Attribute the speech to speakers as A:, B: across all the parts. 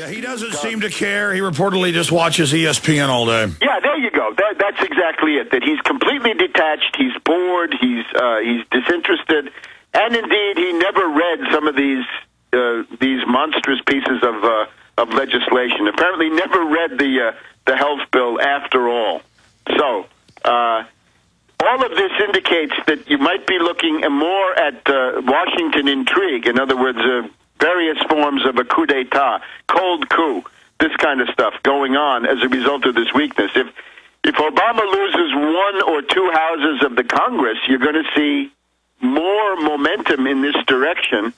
A: Yeah, he doesn't seem to care. He reportedly just watches ESPN all day.
B: Yeah, there you go. That's exactly it. That he's completely detached. He's bored. He's disinterested, and indeed, he never read some of these monstrous pieces of legislation. Apparently, never read the health bill after all. So, all of this indicates that you might be looking more at Washington intrigue. In other words, various forms of a coup d'etat, cold coup, this kind of stuff going on as a result of this weakness. If Obama loses one or two houses of the Congress, you're going to see more momentum in this direction.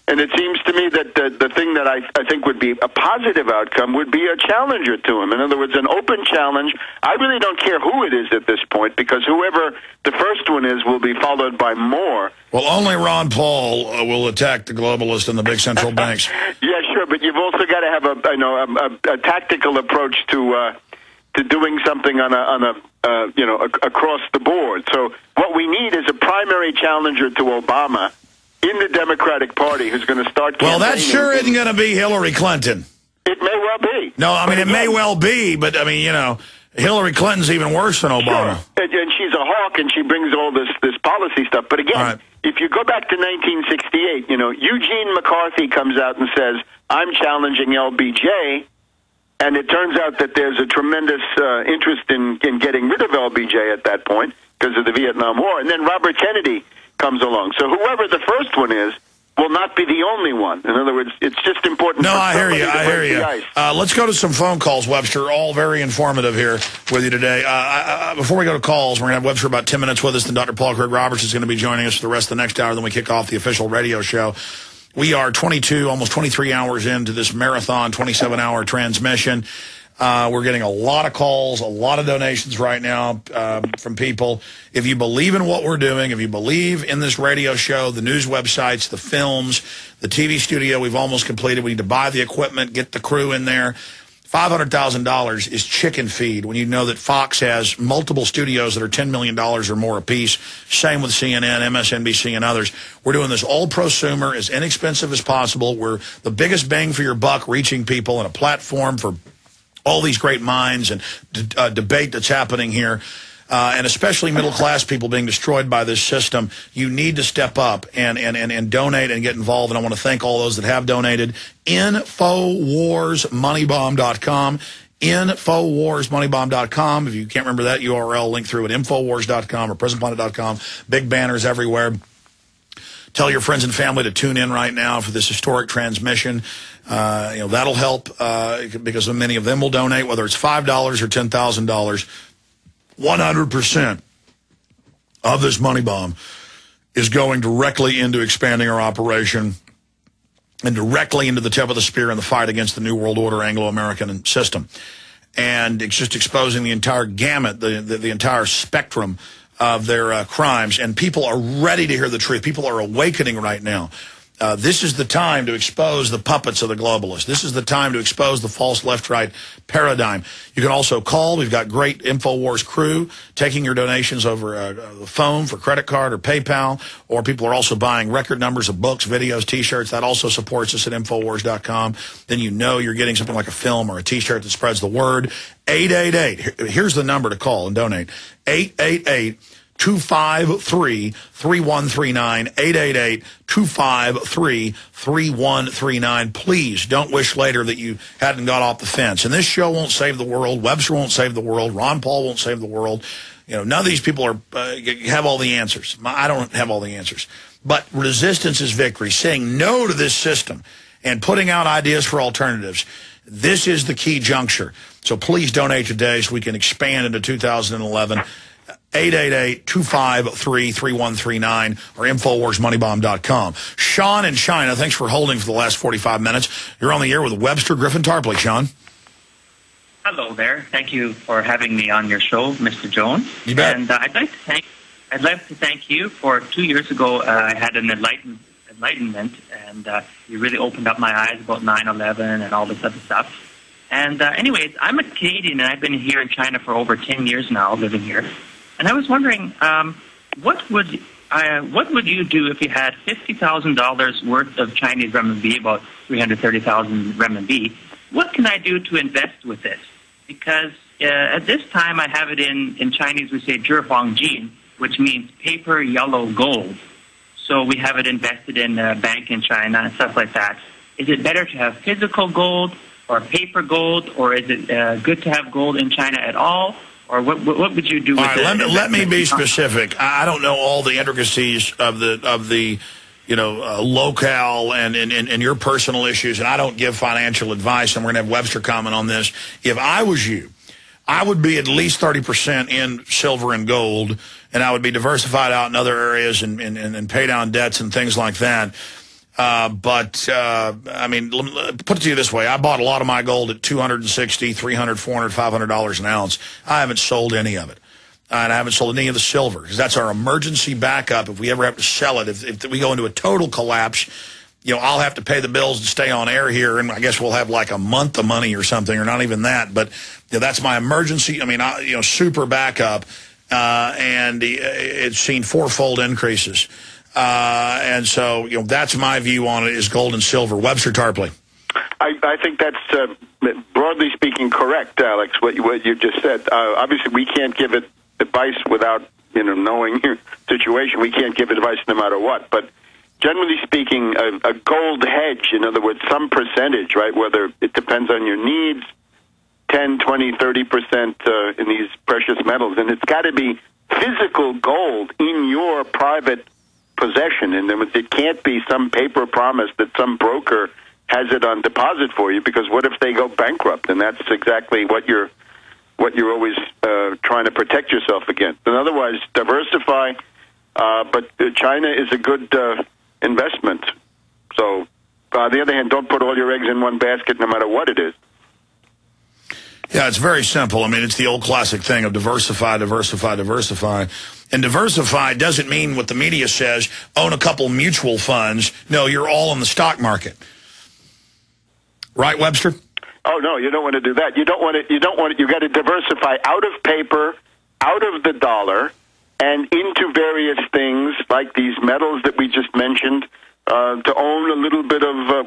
B: And it seems to me that the thing that I think would be a positive outcome would be a challenger to him. In other words, an open challenge. I really don't care who it is at this point, because whoever the first one is will be followed by more.
A: Well, only Ron Paul will attack the globalists and the big central banks.
B: Yeah, sure, but you've also got to have a tactical approach to doing something across the board. So what we need is a primary challenger to Obama in the Democratic Party who's going to start campaigning.
A: Well, that sure isn't going to be Hillary Clinton.
B: It may well be.
A: No, I mean, it may well be, but, I mean, Hillary Clinton's even worse than Obama.
B: Sure. And she's a hawk, and she brings all this policy stuff. But again, if you go back to 1968, Eugene McCarthy comes out and says, I'm challenging LBJ, and it turns out that there's a tremendous interest in getting rid of LBJ at that point because of the Vietnam War. And then Robert Kennedy comes along. So whoever the first one is will not be the only one. In other words, it's just important.
A: No, I hear you. Let's go to some phone calls, Webster. All very informative here with you today. Before we go to calls, we're going to have Webster about 10 minutes with us. Then Dr. Paul Craig Roberts is going to be joining us for the rest of the next hour. Then we kick off the official radio show. We are 22, almost 23 hours into this marathon, 27-hour transmission. We're getting a lot of calls, a lot of donations right now from people. If you believe in what we're doing, if you believe in this radio show, the news websites, the films, the TV studio we've almost completed, we need to buy the equipment, get the crew in there. $500,000 is chicken feed when you know that Fox has multiple studios that are $10 million or more apiece. Same with CNN, MSNBC, and others. We're doing this all prosumer, as inexpensive as possible. We're the biggest bang for your buck, reaching people in a platform for all these great minds and debate that's happening here, and especially middle-class people being destroyed by this system. You need to step up and donate and get involved, and I want to thank all those that have donated. InfoWarsMoneyBomb.com. InfoWarsMoneyBomb.com. If you can't remember that URL, link through at InfoWars.com or PrisonPlanet.com. Big banners everywhere. Tell your friends and family to tune in right now for this historic transmission. That'll help because many of them will donate, whether it's $5 or $10,000. 100% of this money bomb is going directly into expanding our operation and directly into the tip of the spear in the fight against the New World Order Anglo-American system. And it's just exposing the entire gamut, the entire spectrum of their crimes, and people are ready to hear the truth. People are awakening right now. This is the time to expose the puppets of the globalists. This is the time to expose the false left-right paradigm. You can also call. We've got great InfoWars crew taking your donations over the phone for credit card or PayPal, or people are also buying record numbers of books, videos, T-shirts. That also supports us at InfoWars.com. Then you know you're getting something like a film or a T-shirt that spreads the word. 888. Here's the number to call and donate. 888-253-3139, 888-253-3139. Please don't wish later that you hadn't got off the fence. And this show won't save the world. Webster won't save the world. Ron Paul won't save the world. None of these people have all the answers. I don't have all the answers. But resistance is victory. Saying no to this system and putting out ideas for alternatives. This is the key juncture. So please donate today so we can expand into 2011. 888-253-3139 or InfoWarsMoneyBomb.com. Sean in China, thanks for holding for the last 45 minutes. You're on the air with Webster Tarpley. Sean.
C: Hello there. Thank you for having me on your show, Mr. Jones.
A: You bet.
C: And I'd like to thank you for 2 years ago. I had an enlightenment, and you really opened up my eyes about 9/11 and all this other stuff. And anyways, I'm a Canadian, and I've been here in China for over 10 years now, living here. And I was wondering, what would you do if you had $50,000 worth of Chinese renminbi, about 330,000 renminbi, what can I do to invest with this? Because at this time I have it in Chinese, we say zhi huang jin, which means paper yellow gold. So we have it invested in a bank in China and stuff like that. Is it better to have physical gold or paper gold, or is it good to have gold in China at all? Or what would you do with it?
A: All right, let me be specific. I don't know all the intricacies of the locale and your personal issues, and I don't give financial advice, and we're going to have Webster comment on this. If I was you, I would be at least 30% in silver and gold, and I would be diversified out in other areas and pay down debts and things like that. I mean, put it to you this way. I bought a lot of my gold at $260, $300, $400, $500 an ounce. I haven't sold any of it. And I haven't sold any of the silver, because that's our emergency backup if we ever have to sell it. If we go into a total collapse, I'll have to pay the bills and stay on air here, and I guess we'll have like a month of money or something, or not even that. But that's my emergency, super backup, and it's seen fourfold increases. And so, that's my view on it, is gold and silver. Webster Tarpley.
B: I think that's, broadly speaking, correct, Alex, what you just said. Obviously, we can't give it advice without, knowing your situation. We can't give advice no matter what. But generally speaking, a gold hedge, in other words, some percentage, right, whether it depends on your needs, 10, 20, 30% in these precious metals. And it's got to be physical gold in your private possession. In other words, it can't be some paper promise that some broker has it on deposit for you, because what if they go bankrupt? And that's exactly what you're always trying to protect yourself against. And otherwise, diversify. But China is a good investment. So, on the other hand, don't put all your eggs in one basket, no matter what it is.
A: Yeah, it's very simple. I mean, it's the old classic thing of diversify, diversify, diversify. And diversify doesn't mean what the media says, own a couple mutual funds. No, you're all in the stock market. Right, Webster?
B: Oh, no, you don't want to do that. You don't want it. You got to diversify out of paper, out of the dollar, and into various things like these metals that we just mentioned, to own a little bit of,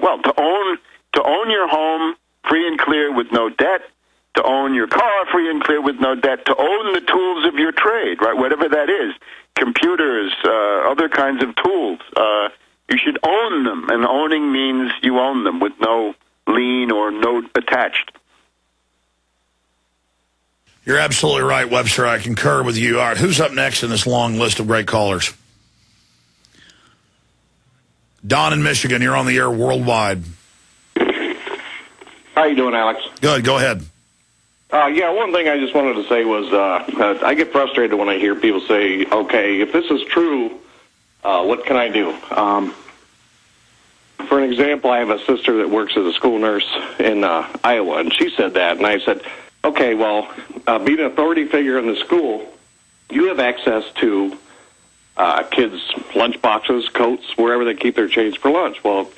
B: to own your home free and clear with no debt, to own your car free and clear with no debt, to own the tools of your trade, right, whatever that is, computers, other kinds of tools. You should own them, and owning means you own them with no lien or note attached.
A: You're absolutely right, Webster. I concur with you. All right, who's up next in this long list of great callers? Don in Michigan, you're on the air worldwide.
D: How you doing, Alex?
A: Good, go ahead.
D: One thing I just wanted to say was I get frustrated when I hear people say, okay, if this is true, what can I do? For an example, I have a sister that works as a school nurse in Iowa, and she said that, and I said, okay, well, being an authority figure in the school, you have access to kids' lunch boxes, coats, wherever they keep their change for lunch. Well,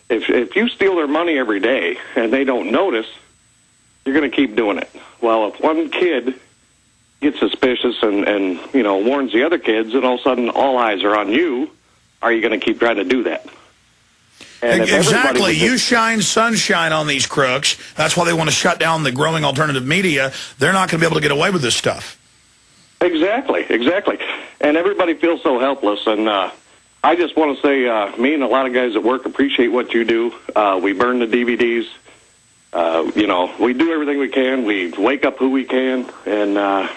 D: if you steal their money every day and they don't notice, you're going to keep doing it. Well, if one kid gets suspicious and warns the other kids, and all of a sudden all eyes are on you, are you going to keep trying to do that? And
A: exactly. You shine sunshine on these crooks. That's why they want to shut down the growing alternative media. They're not going to be able to get away with this stuff.
D: Exactly. And everybody feels so helpless. And I just want to say, me and a lot of guys at work appreciate what you do. We burn the DVDs. We do everything we can. We wake up who we can. And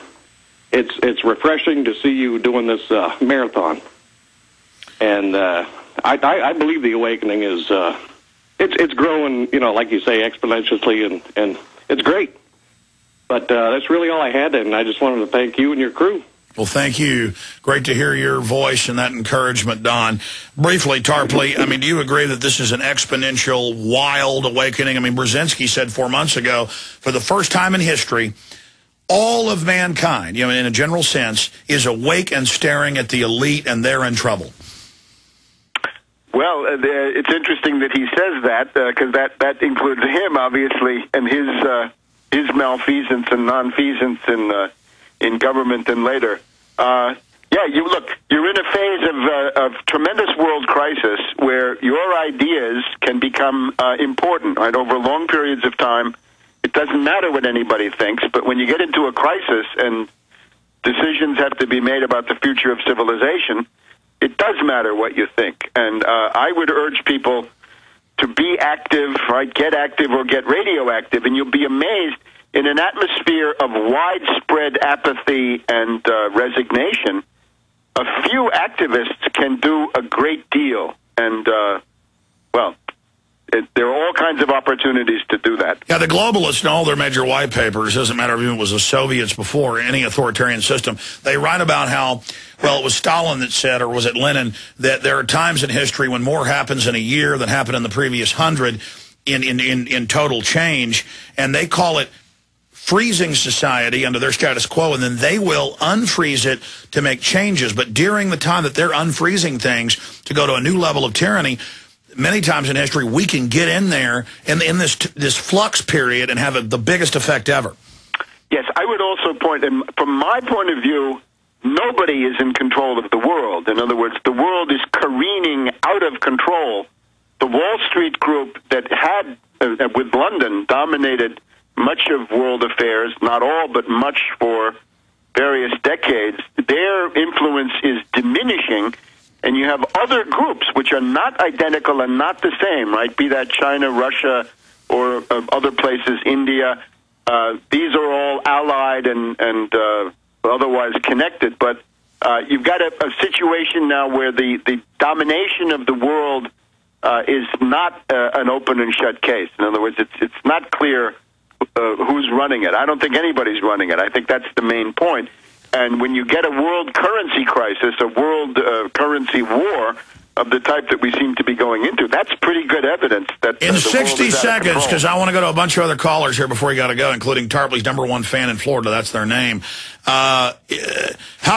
D: it's refreshing to see you doing this marathon. And I believe the awakening is it's growing, like you say, exponentially, and it's great. But that's really all I had, and I just wanted to thank you and your crew.
A: Well, thank you. Great to hear your voice and that encouragement, Don. Briefly, Tarpley, do you agree that this is an exponential, wild awakening? Brzezinski said 4 months ago, for the first time in history, all of mankind, in a general sense, is awake and staring at the elite, and they're in trouble.
B: Well, it's interesting that he says that, because that includes him, obviously, and his malfeasance and nonfeasance in government and later. Yeah, you're in a phase of tremendous world crisis where your ideas can become important, right, over long periods of time. It doesn't matter what anybody thinks, but when you get into a crisis and decisions have to be made about the future of civilization, it does matter what you think. And I would urge people to be active, right, get active or get radioactive, and you'll be amazed in an atmosphere of widespread apathy and resignation. A few activists can do a great deal, and, there are all kinds of opportunities to do that.
A: Yeah, the globalists in all their major white papers, doesn't matter if it was the Soviets before, any authoritarian system, they write about how, well, it was Stalin that said, or was it Lenin, that there are times in history when more happens in a year than happened in the previous 100 in total change, and they call it freezing society under their status quo, and then they will unfreeze it to make changes. But during the time that they're unfreezing things to go to a new level of tyranny, many times in history, we can get in there in this flux period and have the biggest effect ever.
B: Yes, I would also point, and from my point of view, nobody is in control of the world. In other words, the world is careening out of control. The Wall Street group that had, with London, dominated much of world affairs, not all, but much for various decades, their influence is diminishing. And you have other groups which are not identical and not the same, right? Be that China, Russia, or other places, India. These are all allied and otherwise connected. But you've got a situation now where the domination of the world is not an open and shut case. In other words, it's not clear who's running it. I don't think anybody's running it. I think that's the main point. And when you get a world currency crisis, a world currency war of the type that we seem to be going into, that's pretty good evidence that
A: in 60 seconds, because I want to go to a bunch of other callers here before you got to go, including Tarpley's #1 fan in Florida. That's their name. How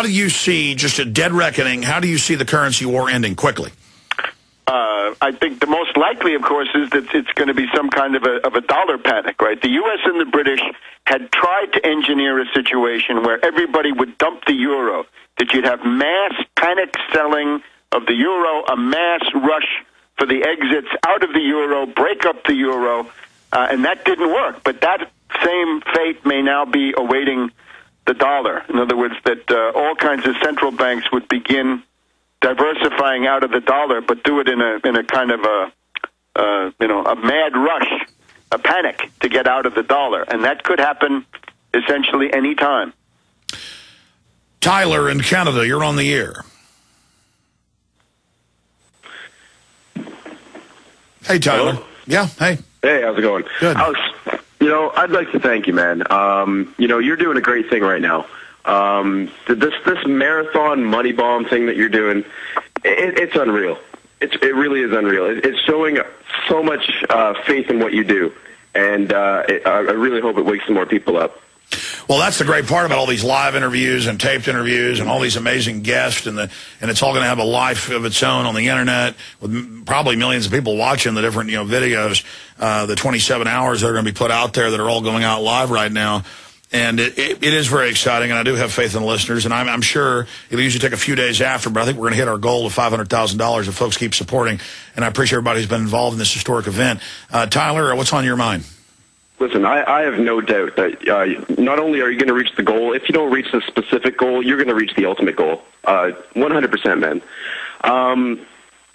A: do you see, just a dead reckoning, how do you see the currency war ending quickly?
B: I think the most likely, of course, is that it's going to be some kind of a dollar panic, right? The U.S. and the British had tried to engineer a situation where everybody would dump the euro, that you'd have mass panic selling of the euro, a mass rush for the exits out of the euro, break up the euro, and that didn't work. But that same fate may now be awaiting the dollar. In other words, that all kinds of central banks would begin diversifying out of the dollar, but do it in a kind of a mad rush, a panic to get out of the dollar, and that could happen essentially any time.
A: Tyler in Canada, you're on the air. Hey, Tyler.
E: Hello?
A: Yeah. Hey.
E: Hey, how's it going?
A: Good.
E: I'd like to thank you, man. You're doing a great thing right now. This marathon money bomb thing that you're doing, it's unreal. It really is unreal. It's showing so much faith in what you do, and I really hope it wakes some more people up.
A: Well, that's the great part about all these live interviews and taped interviews and all these amazing guests, and it's all going to have a life of its own on the internet with probably millions of people watching the different videos, the 27 hours that are going to be put out there that are all going out live right now. And it is very exciting, and I do have faith in the listeners, and I'm sure it'll usually take a few days after, but I think we're going to hit our goal of $500,000 if folks keep supporting, and I appreciate everybody who's been involved in this historic event. Tyler, what's on your mind?
E: Listen, I have no doubt that not only are you going to reach the goal, if you don't reach the specific goal, you're going to reach the ultimate goal. 100%, man.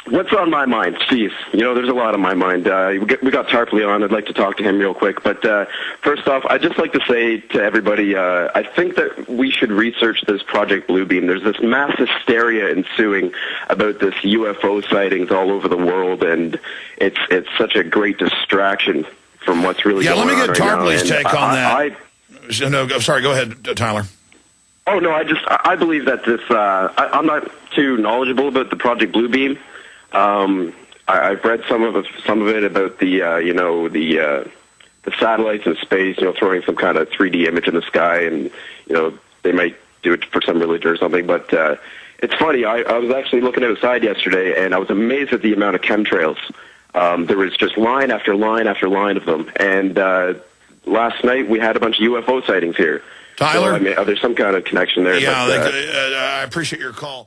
E: What's on my mind? Jeez, there's a lot on my mind. We got Tarpley on. I'd like to talk to him real quick. But first off, I'd just like to say to everybody, I think that we should research this Project Bluebeam. There's this mass hysteria ensuing about this UFO sightings all over the world, and it's such a great distraction from what's really going on.
A: Yeah, let me get
E: right
A: Tarpley's take on that. No, sorry, go ahead, Tyler.
E: Oh, no, I believe that this, I'm not too knowledgeable about the Project Bluebeam. I've read some of it about the satellites in space, throwing some kind of 3D image in the sky, and they might do it for some religion or something. But it's funny. I was actually looking outside yesterday, and I was amazed at the amount of chemtrails. There was just line after line after line of them. And last night we had a bunch of UFO sightings here.
A: Tyler?
E: So, I mean, there's some kind of connection there.
A: Yeah,
E: but,
A: I appreciate your call.